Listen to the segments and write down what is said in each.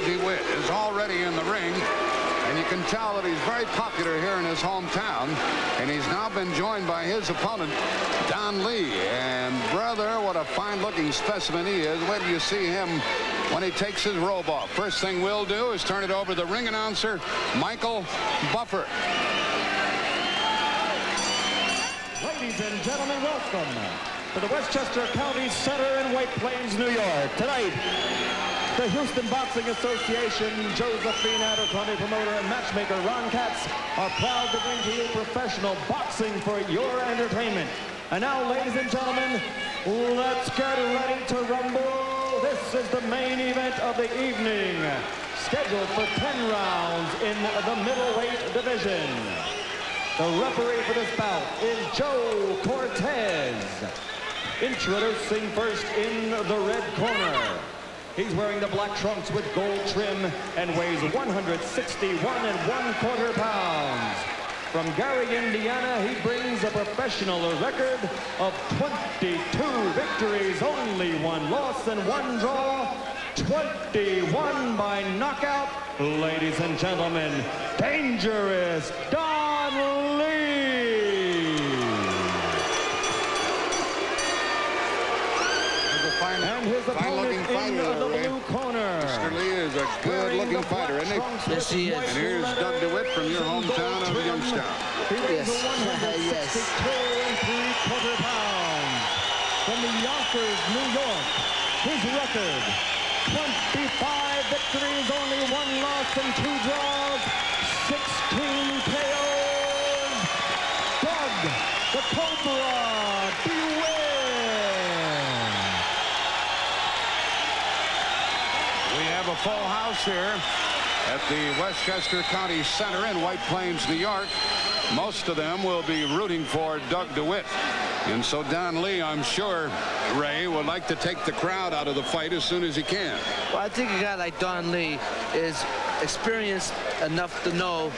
DeWitt is already in the ring. And you can tell that he's very popular here in his hometown. And he's now been joined by his opponent, Don Lee. And brother, what a fine-looking specimen he is. Wait till you see him when he takes his robe off. First thing we'll do is turn it over to the ring announcer, Michael Buffer. Ladies and gentlemen, welcome to the Westchester County Center in White Plains, New York. Tonight, the Houston Boxing Association, Josephine Abercrombie promoter and matchmaker Ron Katz are proud to bring to you professional boxing for your entertainment. And now, ladies and gentlemen, let's get ready to rumble. This is the main event of the evening, scheduled for 10 rounds in the middleweight division. The referee for this bout is Joe Cortez. Introducing first in the red corner. He's wearing the black trunks with gold trim and weighs 161 1/4 pounds. From Gary, Indiana, he brings a professional record of 22 victories, only 1 loss and 1 draw, 21 by knockout. Ladies and gentlemen, dangerous Don Lee. And his opponent in the blue corner. Mr. Lee is a good-looking fighter, isn't he? Yes, he is. And here's Doug DeWitt from your hometown of Youngstown. Yes. 162 3/4 pounds. From the Yonkers, New York, his record, 25 victories, only 1 loss and 2 draws, 16 KOs. Doug, the Cobra, DeWitt. We have a full house here at the Westchester County Center in White Plains, New York. Most of them will be rooting for Doug DeWitt. And so Don Lee, I'm sure, Ray, would like to take the crowd out of the fight as soon as he can. Well, I think a guy like Don Lee is experienced enough to know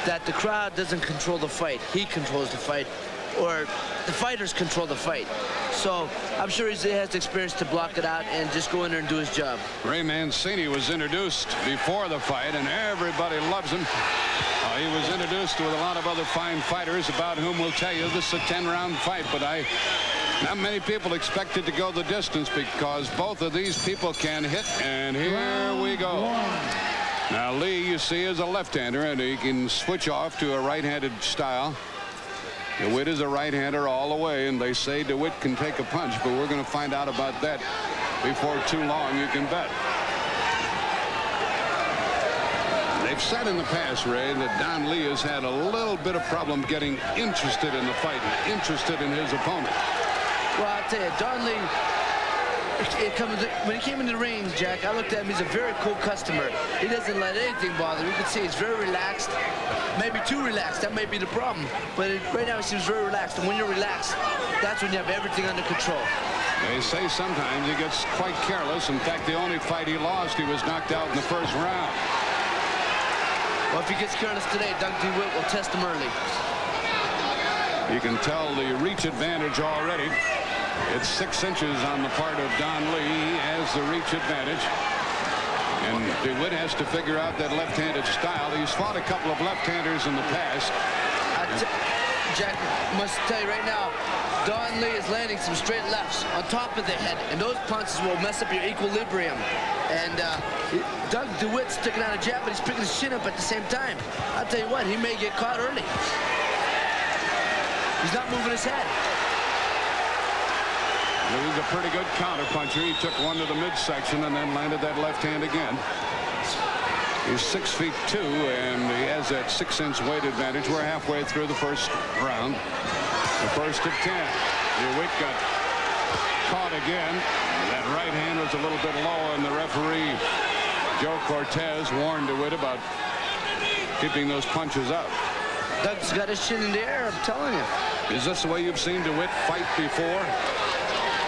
that the crowd doesn't control the fight. He controls the fight, or the fighters control the fight. So I'm sure he has the experience to block it out and just go in there and do his job. Ray Mancini was introduced before the fight, and everybody loves him. He was introduced with a lot of other fine fighters about whom we'll tell you this is a 10-round fight, but not many people expected to go the distance because both of these people can hit, and here we go. Now Lee, you see, is a left-hander, and he can switch off to a right-handed style. DeWitt is a right-hander all the way, and they say DeWitt can take a punch, but we're going to find out about that before too long, you can bet. They've said in the past, Ray, that Don Lee has had a little bit of problem getting interested in the fight, interested in his opponent. Well, I'll tell you, Don Lee, when he came in the ring, Jack, I looked at him, he's a very cool customer. He doesn't let anything bother him. You can see he's very relaxed, maybe too relaxed. That may be the problem. But right now he seems very relaxed, and when you're relaxed, that's when you have everything under control. They say sometimes he gets quite careless. In fact, the only fight he lost, he was knocked out in the first round. Well, if he gets careless today, Doug DeWitt will test him early. You can tell the reach advantage already. It's 6 inches on the part of Don Lee. He has the reach advantage. And DeWitt has to figure out that left-handed style. He's fought a couple of left-handers in the past. Jack, I must tell you right now, Don Lee is landing some straight lefts on top of the head, and those punches will mess up your equilibrium. And Doug DeWitt's sticking out a jab, but he's picking his chin up at the same time. I'll tell you what, he may get caught early. He's not moving his head. He's a pretty good counterpuncher. He took one to the midsection and then landed that left hand again. He's 6'2", and he has that 6-inch weight advantage. We're halfway through the first round. The first of 10. DeWitt got caught again. That right hand was a little bit low, and the referee, Joe Cortez, warned DeWitt about keeping those punches up. Doug's got his chin in the air, I'm telling you. Is this the way you've seen DeWitt fight before?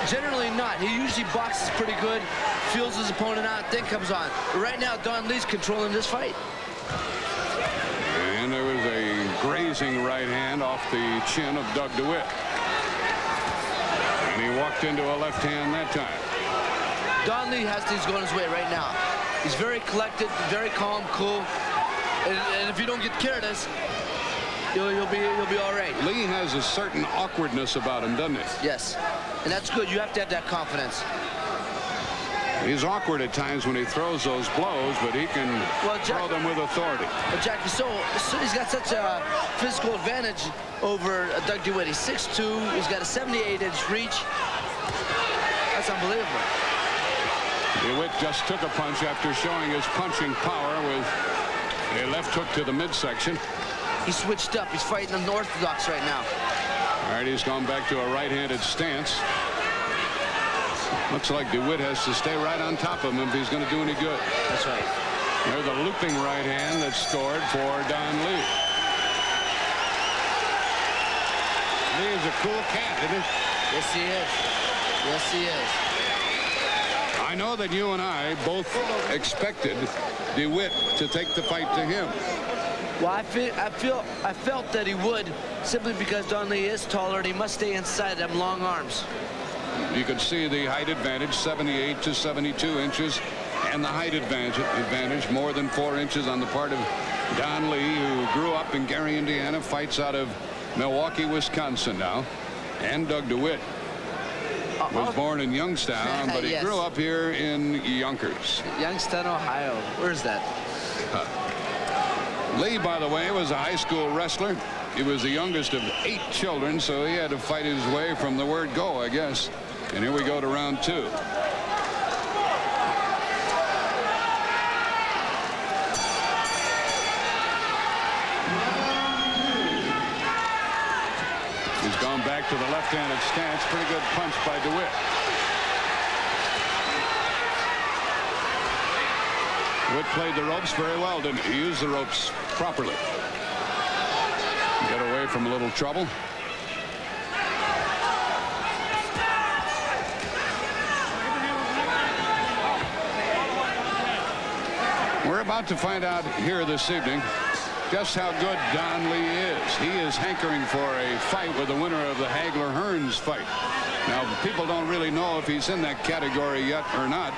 Generally not. He usually boxes pretty good, feels his opponent out, then comes on. But right now, Don Lee's controlling this fight. And there was a grazing right hand off the chin of Doug DeWitt. And he walked into a left hand that time. Don Lee has things going his way right now. He's very collected, very calm, cool. And if you don't get careless, you'll be all right. Lee has a certain awkwardness about him, doesn't he? Yes, and that's good. You have to have that confidence. He's awkward at times when he throws those blows, but he can throw them with authority. But Jack, so he's got such a physical advantage over Doug DeWitt. He's 6'2". He's got a 78-inch reach. That's unbelievable. DeWitt just took a punch after showing his punching power with a left hook to the midsection. He switched up. He's fighting unorthodox right now. All right, he's gone back to a right-handed stance. Looks like DeWitt has to stay right on top of him if he's going to do any good. That's right. There's a looping right hand that's scored for Don Lee. Lee is a cool cat, isn't he? Yes, he is. Yes, he is. I know that you and I both expected DeWitt to take the fight to him. Well, I felt that he would, simply because Don Lee is taller and he must stay inside them long arms. You can see the height advantage, 78 to 72 inches, and the height advantage more than 4 inches on the part of Don Lee, who grew up in Gary, Indiana, fights out of Milwaukee, Wisconsin now. And Doug DeWitt was born in Youngstown, but he grew up here in Yonkers. Youngstown, Ohio. Where's that? Lee, by the way, was a high school wrestler. He was the youngest of 8 children, so he had to fight his way from the word go, I guess. And here we go to round 2. He's gone back to the left-handed stance. Pretty good punch by DeWitt. DeWitt played the ropes very well, didn't he? He used the ropes properly. Get away from a little trouble. We're about to find out here this evening just how good Don Lee is. He is hankering for a fight with the winner of the Hagler-Hearns fight. Now, people don't really know if he's in that category yet or not.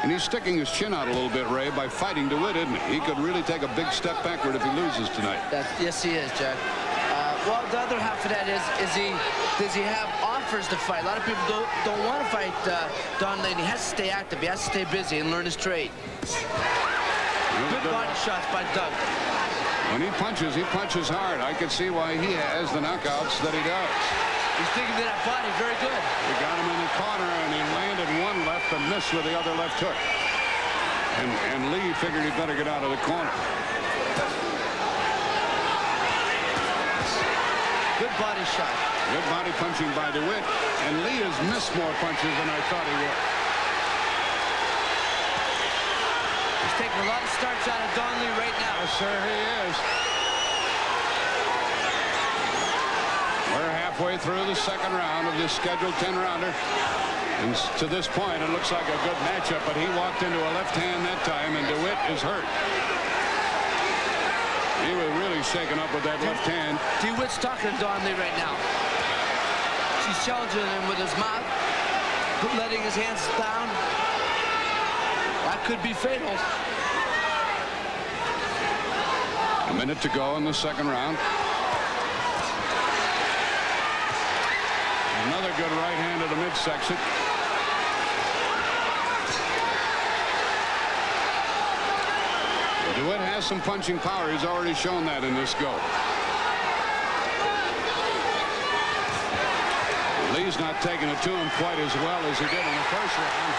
And he's sticking his chin out a little bit, Ray, by fighting DeWitt, isn't he? He could really take a big step backward if he loses tonight. Yes, he is, Jack. Well, the other half of that is does he have offers to fight? A lot of people don't want to fight Don Lee. He has to stay active. He has to stay busy and learn his trade. Good body shots by Doug. When he punches hard. I can see why he has the knockouts that he does. He's sticking to that body very good. We got him in the corner, and he landed one left and missed with the other left hook. And Lee figured he'd better get out of the corner. Good body shot. Good body punching by DeWitt. And Lee has missed more punches than I thought he would. He's taking a lot of starts out of Don Lee right now. Yes, sir, he is. We're halfway through the second round of this scheduled 10-rounder. And to this point, it looks like a good matchup, but he walked into a left hand that time, and DeWitt is hurt. He was really shaken up with that left hand. DeWitt's talking to Don Lee right now. She's challenging him with his mouth, letting his hands down. That could be fatal. A minute to go in the second round. Another good right hand to the midsection. DeWitt has some punching power. He's already shown that in this go. Lee's not taking it to him quite as well as he did in the first round.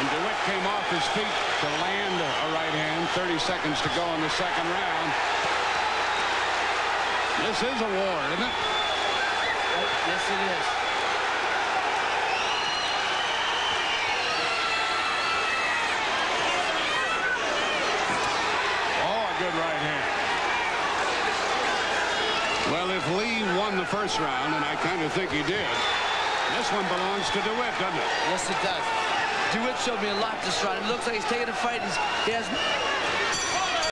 And DeWitt came off his feet to land a right hand. 30 seconds to go in the second round. This is a war, isn't it? Yes, it is. Good right hand. Well, if Lee won the first round, and I kind of think he did, this one belongs to DeWitt, doesn't it? Yes, it does. DeWitt showed me a lot this round. It looks like he's taking a fight. He has